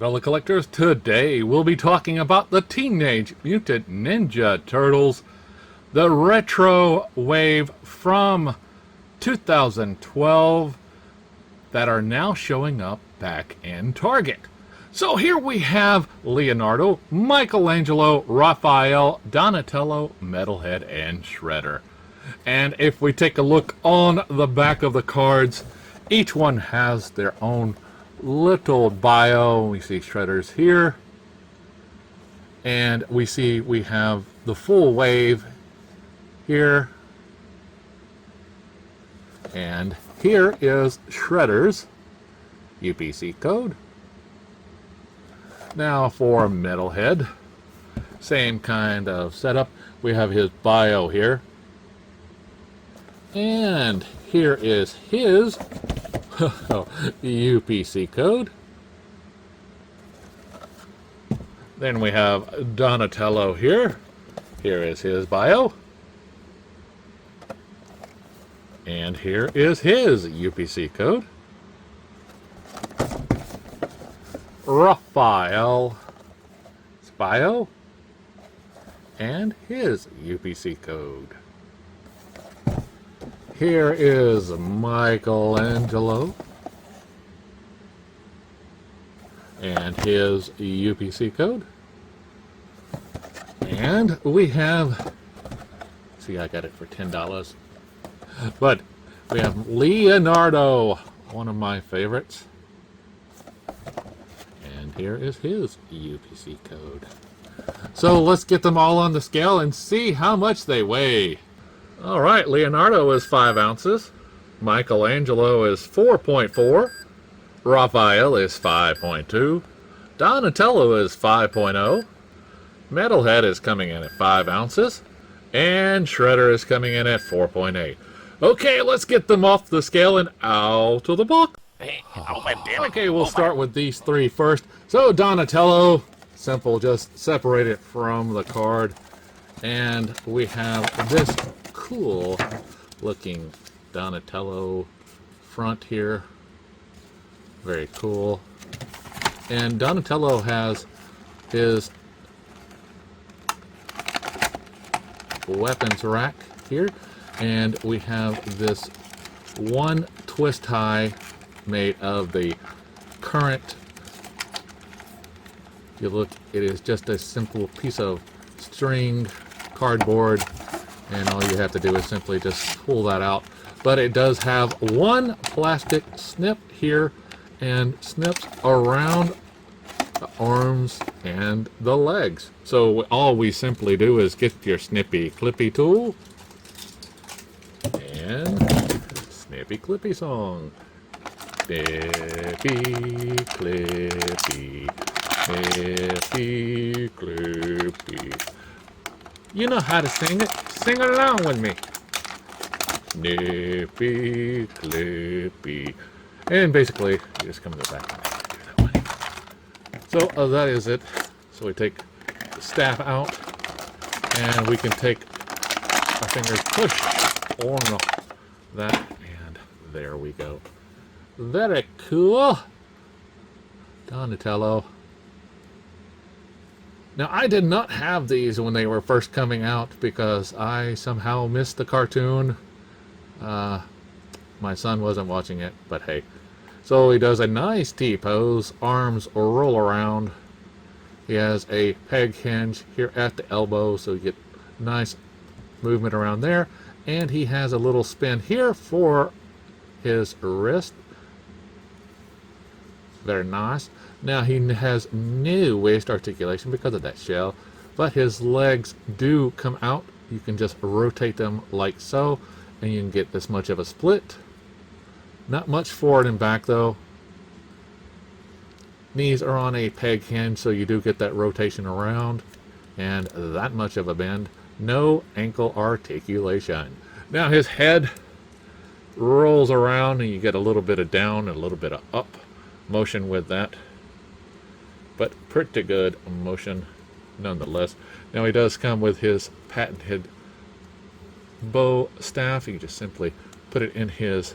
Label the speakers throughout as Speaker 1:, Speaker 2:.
Speaker 1: Fellow collectors, today we'll be talking about the Teenage Mutant Ninja Turtles, the retro wave from 2012 that are now showing up back in Target. So here we have Leonardo, Michelangelo, Raphael, Donatello, Metalhead, and Shredder. And if we take a look on the back of the cards, each one has their own little bio. We see Shredder's here, and we have the full wave here, and here is Shredder's UPC code. Now for Metalhead, same kind of setup. We have his bio here, and here is his UPC code. Then we have Donatello here. Here is his bio. And here is his UPC code. Raphael's bio and his UPC code. Here is Michelangelo and his UPC code. And we have, see, I got it for $10. But we have Leonardo, one of my favorites. And here is his UPC code. So let's get them all on the scale and see how much they weigh. All right, Leonardo is 5 ounces. Michelangelo is 4.4. Raphael is 5.2. Donatello is 5.0. Metalhead is coming in at 5 ounces. And Shredder is coming in at 4.8. Okay, let's get them off the scale and out of the box. Okay, we'll start with these three first. So Donatello, simple, just separate it from the card. And we have this cool looking Donatello front here. Very cool. And Donatello has his weapons rack here. And we have this one twist tie made of the current. You look, it is just a simple piece of string, cardboard, and all you have to do is simply just pull that out. But it does have one plastic snip here and snips around the arms and the legs. So all we simply do is get your snippy clippy tool and snippy clippy song. Snippy clippy, snippy clippy. You know how to sing it. Sing along with me. Snippy clippy. And basically, you just come to the back. So that is it. So we take the staff out, and we can take our fingers, push on that, and there we go. Very cool. Donatello. Now, I did not have these when they were first coming out because I somehow missed the cartoon. My son wasn't watching it, but hey. So he does a nice T-pose, arms roll around. He has a peg hinge here at the elbow, so you get nice movement around there. And he has a little spin here for his wrist. Very nice. Now he has no waist articulation because of that shell, but his legs do come out. You can just rotate them like so, and you can get this much of a split. Not much forward and back though. Knees are on a peg hinge, so you do get that rotation around, and that much of a bend. No ankle articulation. Now his head rolls around, and you get a little bit of down and a little bit of up motion with that, but pretty good motion nonetheless. Now he does come with his patented bow staff. You can just simply put it in his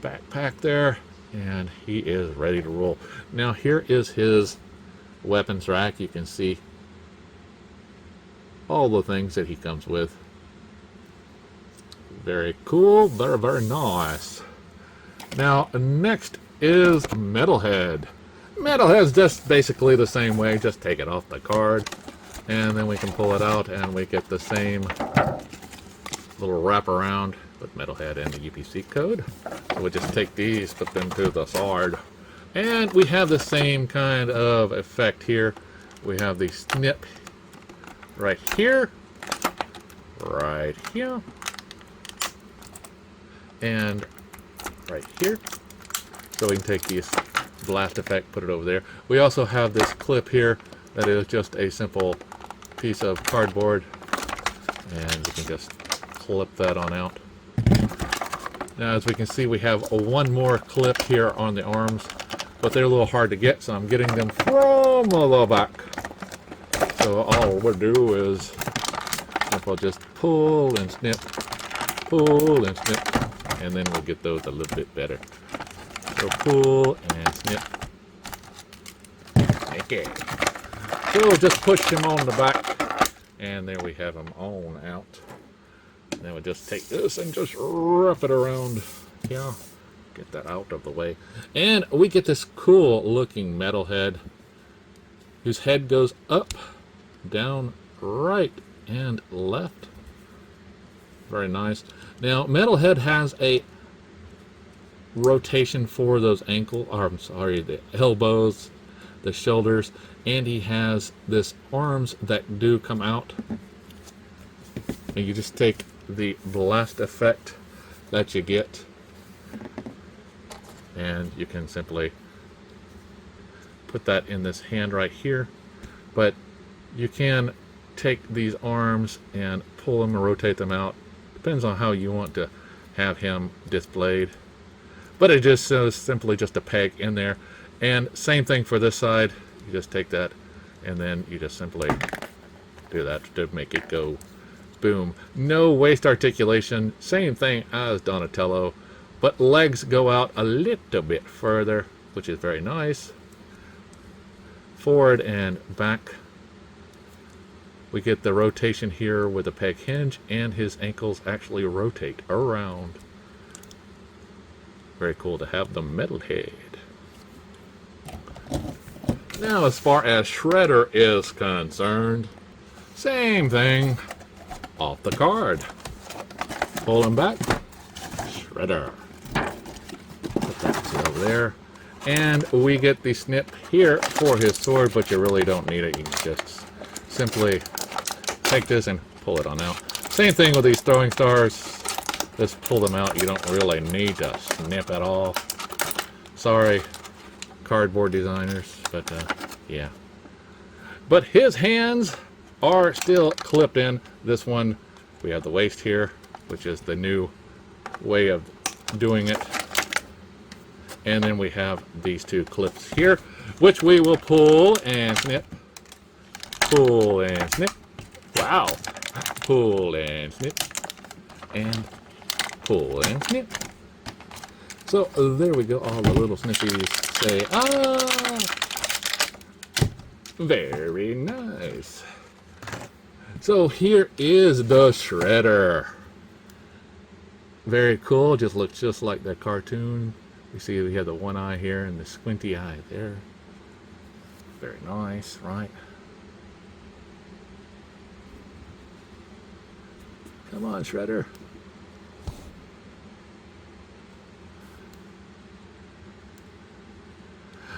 Speaker 1: backpack there. And he is ready to roll. Now here is his weapons rack. You can see all the things that he comes with. Very cool, very, very nice. Now next is Metalhead. Metalhead's just basically the same way, just take it off the card and then we can pull it out and we get the same little wraparound with Metalhead and the UPC code. So we just take these, put them to the side, and we have the same kind of effect here. We have the snip right here, and right here. So we can take this blast effect, put it over there. We also have this clip here that is just a simple piece of cardboard, and we can just clip that on out. Now as we can see, we have one more clip here on the arms, but they're a little hard to get, so I'm getting them from the back. So all we'll do is we'll just pull and snip, and then we'll get those a little bit better. So pull and snip. Okay. So just push them on the back, and there we have them on out. Then we'll just take this and just wrap it around. Yeah, get that out of the way. And we get this cool looking Metalhead, whose head goes up, down, right, and left. Very nice. Now, Metalhead has a rotation for those the elbows, the shoulders, and he has this arms that do come out. And you just take the blast effect that you get, and you can simply put that in this hand right here. But you can take these arms and pull them and rotate them out. Depends on how you want to have him displayed. But it just is simply just a peg in there. And same thing for this side. You just take that and then you just simply do that to make it go boom. No waist articulation. Same thing as Donatello, but legs go out a little bit further, which is very nice. Forward and back. We get the rotation here with a peg hinge, and his ankles actually rotate around. Very cool to have the Metalhead. Now, as far as Shredder is concerned, same thing. Off the card. Pull him back. Shredder. Put that over there. And we get the snip here for his sword, but you really don't need it. You can just simply take this and pull it on out. Same thing with these throwing stars. Just pull them out. You don't really need to snip at all. Sorry, cardboard designers, but yeah. But his hands are still clipped in. This one, we have the waist here, which is the new way of doing it. And then we have these two clips here, which we will pull and snip. Pull and snip. Wow. Pull and snip. And pull and snip. So there we go. All the little snippies say, ah. Very nice. So here is the Shredder. Very cool. Just looks just like the cartoon. You see we have the one eye here and the squinty eye there. Very nice, right? Come on, Shredder.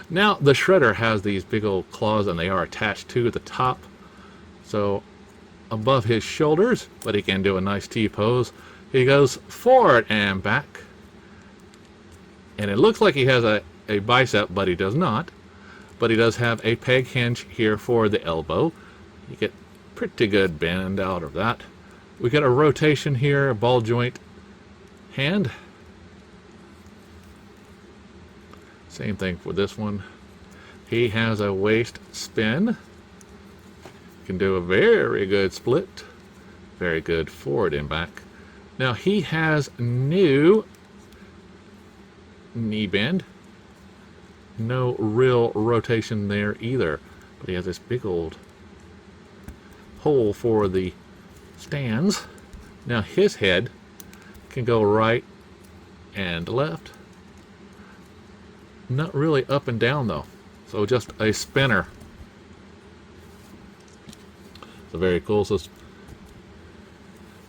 Speaker 1: Now, the Shredder has these big old claws, and they are attached to the top. So, above his shoulders, but he can do a nice T-pose. He goes forward and back. And it looks like he has a bicep, but he does not. But he does have a peg hinge here for the elbow. You get pretty good bend out of that. We get a rotation here, a ball joint hand. Same thing for this one. He has a waist spin. Can do a very good split. Very good forward and back. Now he has new knee bend. No real rotation there either. But he has this big old hole for the stands. Now his head can go right and left. Not really up and down though. So just a spinner. So very cool. So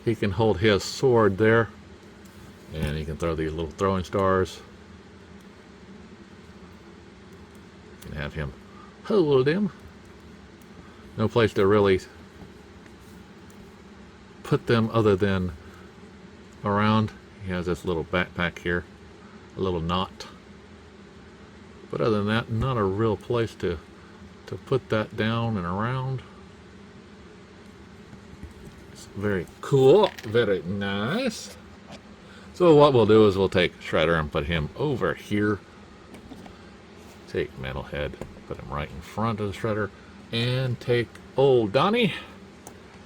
Speaker 1: he can hold his sword there. And he can throw these little throwing stars. You can have him hold him. No place to really put them other than around. He has this little backpack here, a little knot. But other than that, not a real place to put that down and around. It's very cool, very nice. So what we'll do is we'll take Shredder and put him over here. Take Metalhead, put him right in front of the Shredder, and take old Donnie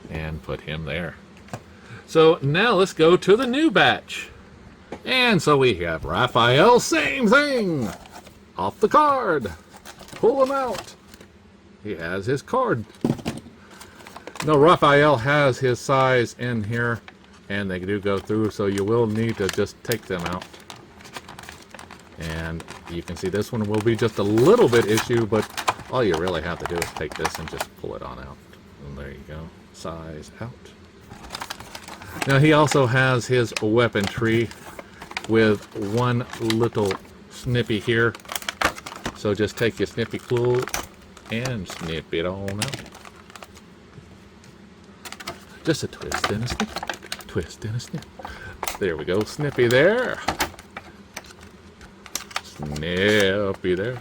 Speaker 1: and put him there. So now let's go to the new batch. And so we have Raphael, same thing. Off the card. Pull him out. He has his card. Now Raphael has his size in here, and they do go through, so you will need to just take them out. And you can see this one will be just a little bit issue, but all you really have to do is take this and just pull it on out. And there you go. Size out. Now he also has his weapon tree with one little snippy here. So just take your snippy tool and snip it on out. Just a twist and a snip. Twist and a snip. There we go. Snippy there. Snippy there.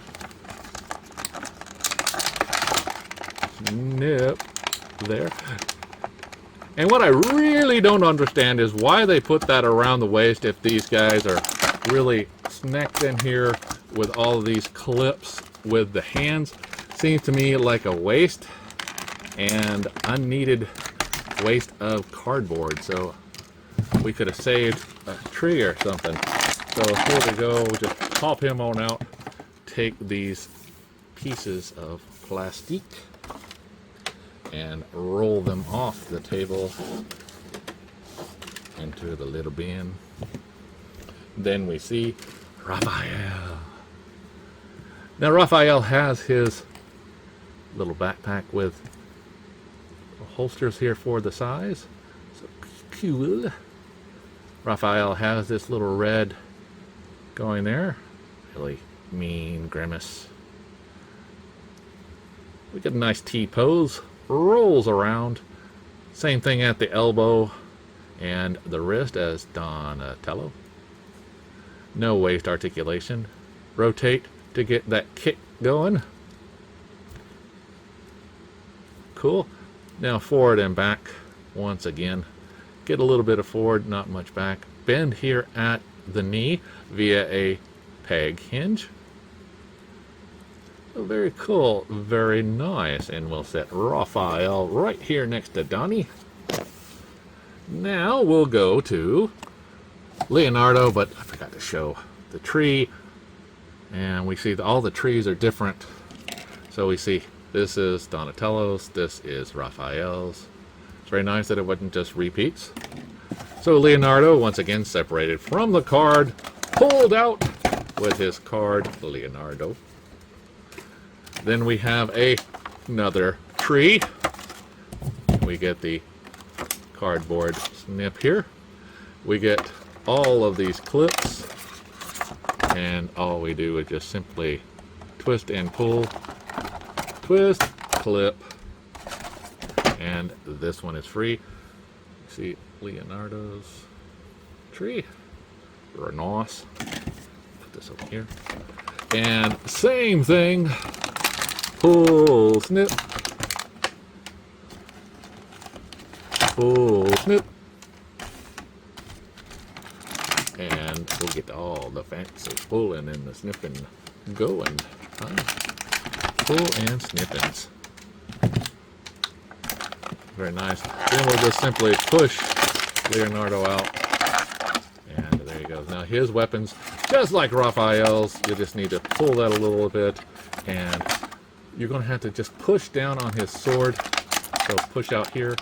Speaker 1: Snip there. And what I really don't understand is why they put that around the waist if these guys are really snacked in here with all of these clips with the hands. Seems to me like a waste and unneeded waste of cardboard. So we could have saved a tree or something. So here we go. We'll just pop him on out. Take these pieces of plastic and roll them off the table into the little bin. Then we see Raphael. Now Raphael has his little backpack with holsters here for the size. So cool. Raphael has this little red going there. Really mean grimace. We get a nice T pose. Rolls around. Same thing at the elbow and the wrist as Donatello. No waist articulation. Rotate to get that kick going. Cool. Now forward and back once again. Get a little bit of forward, not much back. Bend here at the knee via a peg hinge. So very cool, very nice. And we'll set Raphael right here next to Donnie. Now we'll go to Leonardo, but I forgot to show the tree. And we see that all the trees are different. So we see this is Donatello's, this is Raphael's. It's very nice that it wasn't just repeats. So Leonardo, once again separated from the card, pulled out with his card, Leonardo. Then we have another tree. We get the cardboard snip here. We get all of these clips. And all we do is just simply twist and pull. Twist, clip. And this one is free. See Leonardo's tree. Very nice. Put this over here. And same thing. Pull, snip. Pull, snip. And we'll get all the fancy pulling and the snipping going. Pull and snippings. Very nice. Then we'll just simply push Leonardo out. And there he goes. Now his weapons just like Raphael's. You just need to pull that a little bit, and you're going to have to just push down on his sword. So push out here,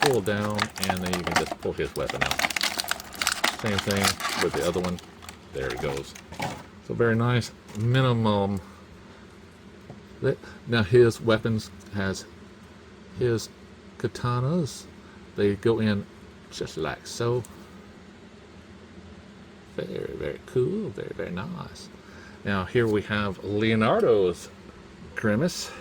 Speaker 1: pull down, and then you can just pull his weapon out. Same thing with the other one. There he goes. So very nice. Minimum. Now his weapons has his katanas. They go in just like so. Very, very cool. Very, very nice. Now here we have Leonardo's grimace.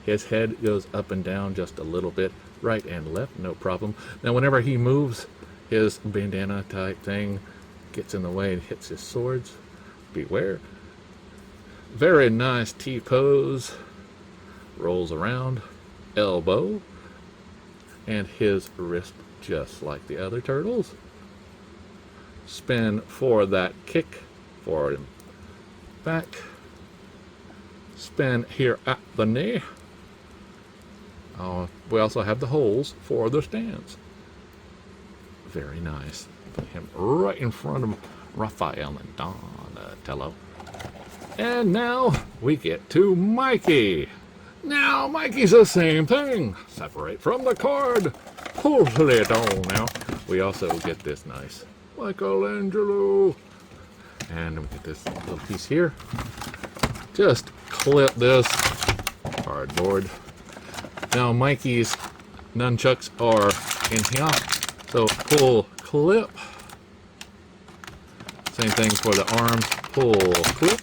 Speaker 1: His head goes up and down just a little bit, right and left, no problem. Now whenever he moves, his bandana type thing gets in the way and hits his swords. Beware. Very nice T-pose. Rolls around, elbow, and his wrist just like the other turtles. Spin for that kick, forward and back. Spin here at the knee. We also have the holes for the stands. Very nice. Put him right in front of Raphael and Donatello. And now we get to Mikey. Now Mikey's the same thing. Separate from the card. Pull it on now. We also get this nice Michelangelo. And we get this little piece here. Just clip this cardboard. Now Mikey's nunchucks are in here. So pull, clip. Same thing for the arms. Pull, clip.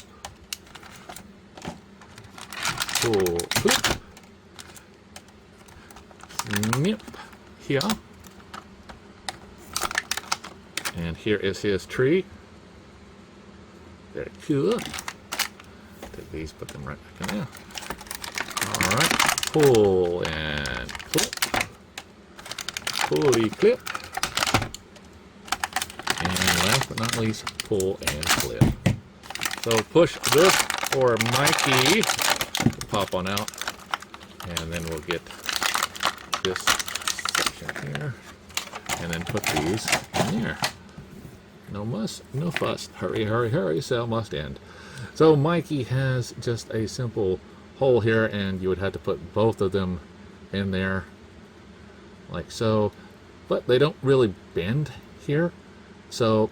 Speaker 1: Pull, clip. Snip here. And here is his tree. Very cool. Take these, put them right back in there. Alright. Pull and clip. Pulley clip. And last but not least, pull and clip. So push this for Mikey to pop on out. And then we'll get this section here. And then put these in there. No muss, no fuss. Hurry, hurry, hurry, sale must end. So Mikey has just a simple hole here, and you would have to put both of them in there like so, but they don't really bend here, so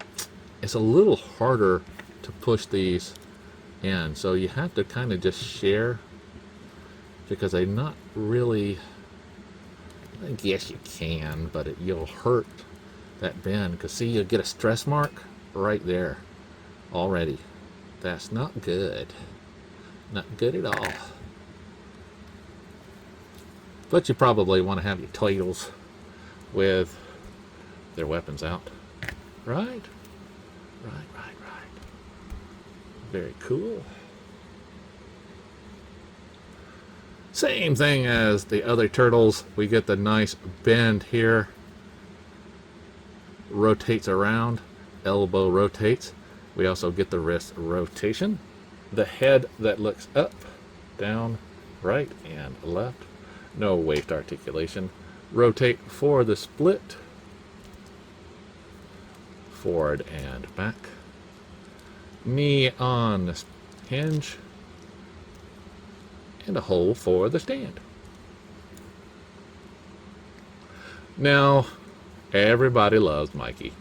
Speaker 1: it's a little harder to push these in. So you have to kind of just share, because they're not really, I guess you can, but you'll hurt that bend, because see, you'll get a stress mark right there already. That's not good. Not good at all. But you probably want to have your turtles with their weapons out. Right? Right. Very cool. Same thing as the other turtles. We get the nice bend here. Rotates around. Elbow rotates. We also get the wrist rotation. The head that looks up, down, right, and left. No waist articulation. Rotate for the split. Forward and back. Knee on the hinge. And a hole for the stand. Now, everybody loves Mikey.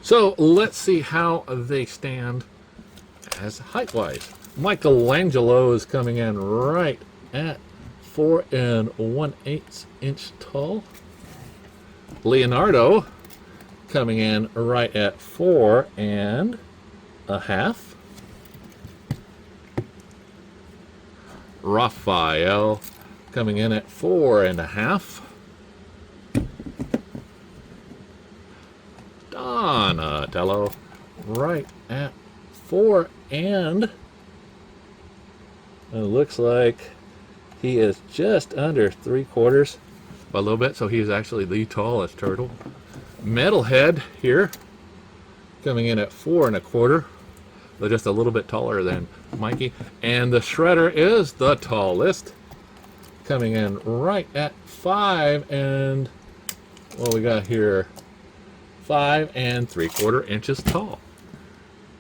Speaker 1: So let's see how they stand as height-wise. Michelangelo is coming in right at 4 1/8 inch tall. Leonardo coming in right at 4 1/2. Raphael coming in at 4 1/2. Donatello right at 4, and it looks like he is just under 3/4 by a little bit, so he's actually the tallest turtle. Metalhead here coming in at 4 1/4, but just a little bit taller than Mikey. And the Shredder is the tallest, coming in right at 5 and what we got here, 5 3/4 inches tall.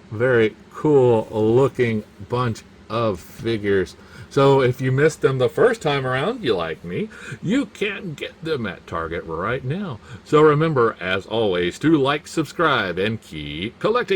Speaker 1: Very cool looking bunch of figures. So if you missed them the first time around, you like me, you can get them at Target right now. So remember, as always, to like, subscribe, and keep collecting.